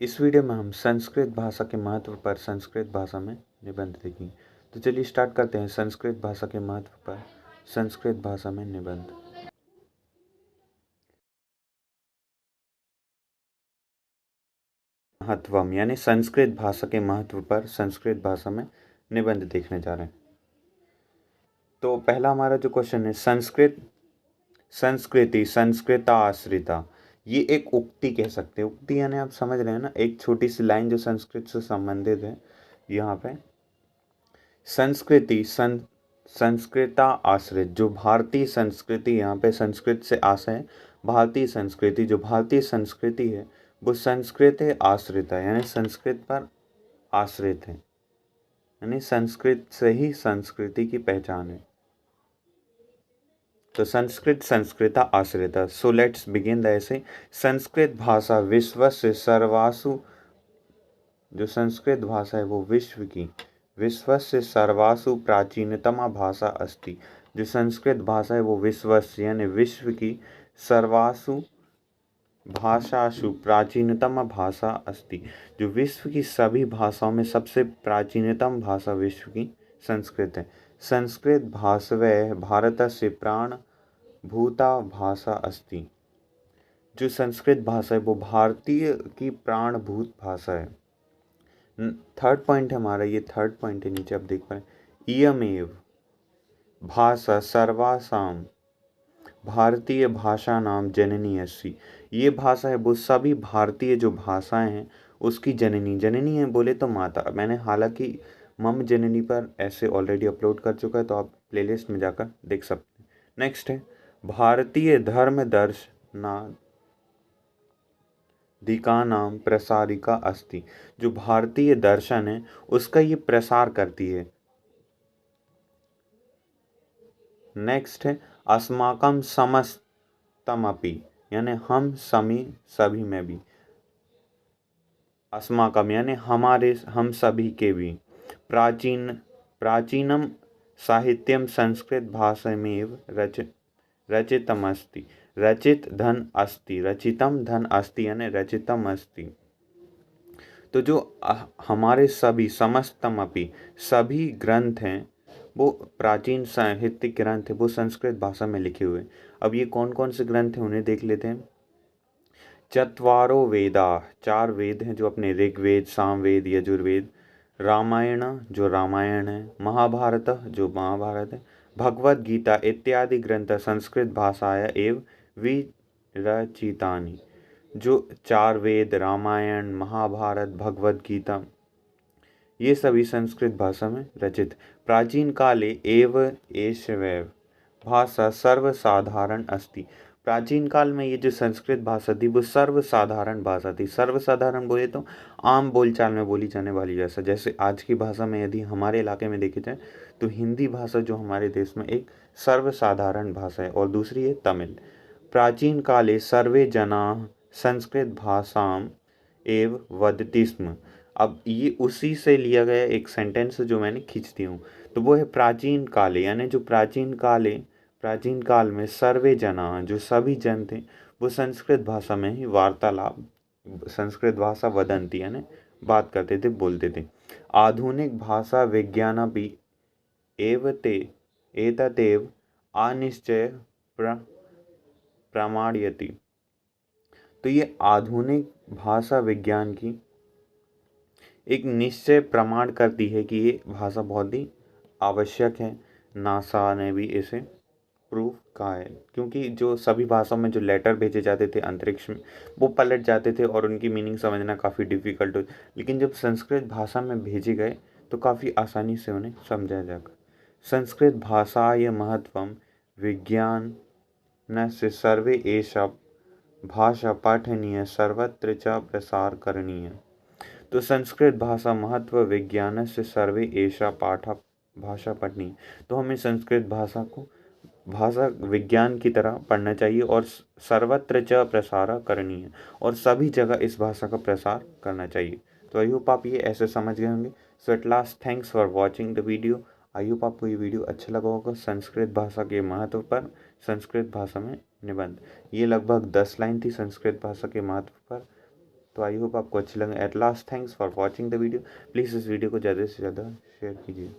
इस वीडियो में हम संस्कृत भाषा के महत्व पर संस्कृत भाषा में निबंध देखेंगे। तो चलिए स्टार्ट करते हैं संस्कृत भाषा के महत्व पर संस्कृत भाषा में निबंध। महत्वम यानी संस्कृत भाषा के महत्व पर संस्कृत भाषा में निबंध देखने जा रहे हैं। तो पहला हमारा जो क्वेश्चन है, संस्कृति संस्कृता आश्रिता, ये एक उक्ति कह सकते हैं। उक्ति यानी आप समझ रहे हैं ना, एक छोटी सी लाइन जो संस्कृत से संबंधित है। यहाँ पे संस्कृति संस्कृता आश्रित, जो भारतीय संस्कृति, यहाँ पे संस्कृत से आशय है भारतीय संस्कृति, जो भारतीय संस्कृति है वो संस्कृत है आश्रित है, यानी संस्कृत पर आश्रित है, यानी संस्कृत से ही संस्कृति की पहचान है। तो संस्कृत संस्कृता आश्रिता। सो लेट्स बिगिन द ऐसे। संस्कृत भाषा विश्व से सर्वासु, जो संस्कृत भाषा है वो विश्व से सर्वासु प्राचीनतमा भाषा अस्ति। जो संस्कृत भाषा है वो विश्व से यानी विश्व की सर्वासु भाषासु प्राचीनतम भाषा अस्ति, जो विश्व की सभी भाषाओं में सबसे प्राचीनतम भाषा विश्व की संस्कृत है। संस्कृत भाषवै भारतस्य प्राण भूता भाषा अस्ति। जो संस्कृत भाषा है वो भारतीय की प्राणभूत भाषा है। थर्ड पॉइंट है हमारा, ये थर्ड पॉइंट है, नीचे आप देख पा रहे, इयमेव भाषा सर्वासाम भारतीय भाषा नाम जननी अस्ति। ये भाषा है वो सभी भारतीय जो भाषाएं हैं उसकी जननी। जननी है बोले तो माता। मैंने हालांकि मम जननी पर ऐसे ऑलरेडी अपलोड कर चुका है, तो आप प्लेलिस्ट में जाकर देख सकते हैं। नेक्स्ट है भारतीय धर्म दर्शना दिका नाम प्रसारिका अस्ति। जो भारतीय दर्शन है उसका ये प्रसार करती है। नेक्स्ट है अस्माकम समस्तमपि, यानी हम सभी में भी। अस्माकम यानी हमारे, हम सभी के भी। प्राचीनम साहित्यम संस्कृत भाषा में रचितमस्ति। रचितम धन अस्ति यानी रचितम अस्ति। तो जो हमारे सभी समस्तमपि सभी ग्रंथ हैं वो प्राचीन साहित्यिक ग्रंथ है, वो संस्कृत भाषा में लिखे हुए। अब ये कौन कौन से ग्रंथ हैं उन्हें देख लेते हैं। चत्वारो वेदा, चार वेद हैं जो अपने ऋग्वेद, सामवेद, यजुर्वेद, रामायण जो रामायण है, महाभारत जो महाभारत है, भगवद गीता इत्यादि ग्रंथ संस्कृत भाषाया एव विरचितानि। जो चार वेद, रामायण, महाभारत, भगवद गीता, ये सभी संस्कृत भाषा में रचित। प्राचीन काले एव एषवैव भाषा सर्वसाधारण अस्ति। प्राचीन काल में ये जो संस्कृत भाषा थी वो सर्वसाधारण भाषा थी। सर्वसाधारण बोले तो आम बोलचाल में बोली जाने वाली, जैसे आज की भाषा में यदि हमारे इलाके में देखी जाए तो हिंदी भाषा जो हमारे देश में एक सर्वसाधारण भाषा है, और दूसरी है तमिल। प्राचीन काले सर्वे जना संस्कृत भाषाम एव वदति स्म। अब ये उसी से लिया गया एक सेंटेंस जो मैंने खींच दी हूँ। तो वो है प्राचीन काले, यानी जो प्राचीन काल में सर्वे जना जो सभी जन थे वो संस्कृत भाषा में ही वार्तालाप, संस्कृत भाषा वदंती यानी बात करते थे, बोलते थे। आधुनिक भाषा विज्ञान भी एवते एतदेव अनिश्चय प्रमाणयति। तो ये आधुनिक भाषा विज्ञान की एक निश्चय प्रमाण करती है कि ये भाषा बहुत ही आवश्यक है। नासा ने भी इसे प्रूफ कहा है, क्योंकि जो सभी भाषाओं में जो लेटर भेजे जाते थे अंतरिक्ष में वो पलट जाते थे और उनकी मीनिंग समझना काफ़ी डिफ़िकल्ट हो, लेकिन जब संस्कृत भाषा में भेजे गए तो काफ़ी आसानी से उन्हें समझा जाएगा। संस्कृत भाषाय महत्वम विज्ञान न से सर्वे एषा भाषा पाठनीय सर्वत्र च प्रसार करणीय। तो संस्कृत भाषा महत्व विज्ञान से सर्वे एषा भाषा पढ़नी। तो हमें संस्कृत भाषा को भाषा विज्ञान की तरह पढ़ना चाहिए और सर्वत्र च प्रसार करनी है, और सभी जगह इस भाषा का प्रसार करना चाहिए। तो आई होप आप ये ऐसे समझ गए होंगे। So at last thanks for watching the video. I hope आपको ये वीडियो अच्छा लगा होगा। संस्कृत भाषा के महत्व पर संस्कृत भाषा में निबंध, ये लगभग 10 लाइन थी संस्कृत भाषा के महत्व पर। तो आई होप आपको अच्छी लगे। Eight last thanks for watching the video. Please इस वीडियो को ज़्यादा से ज़्यादा शेयर कीजिए।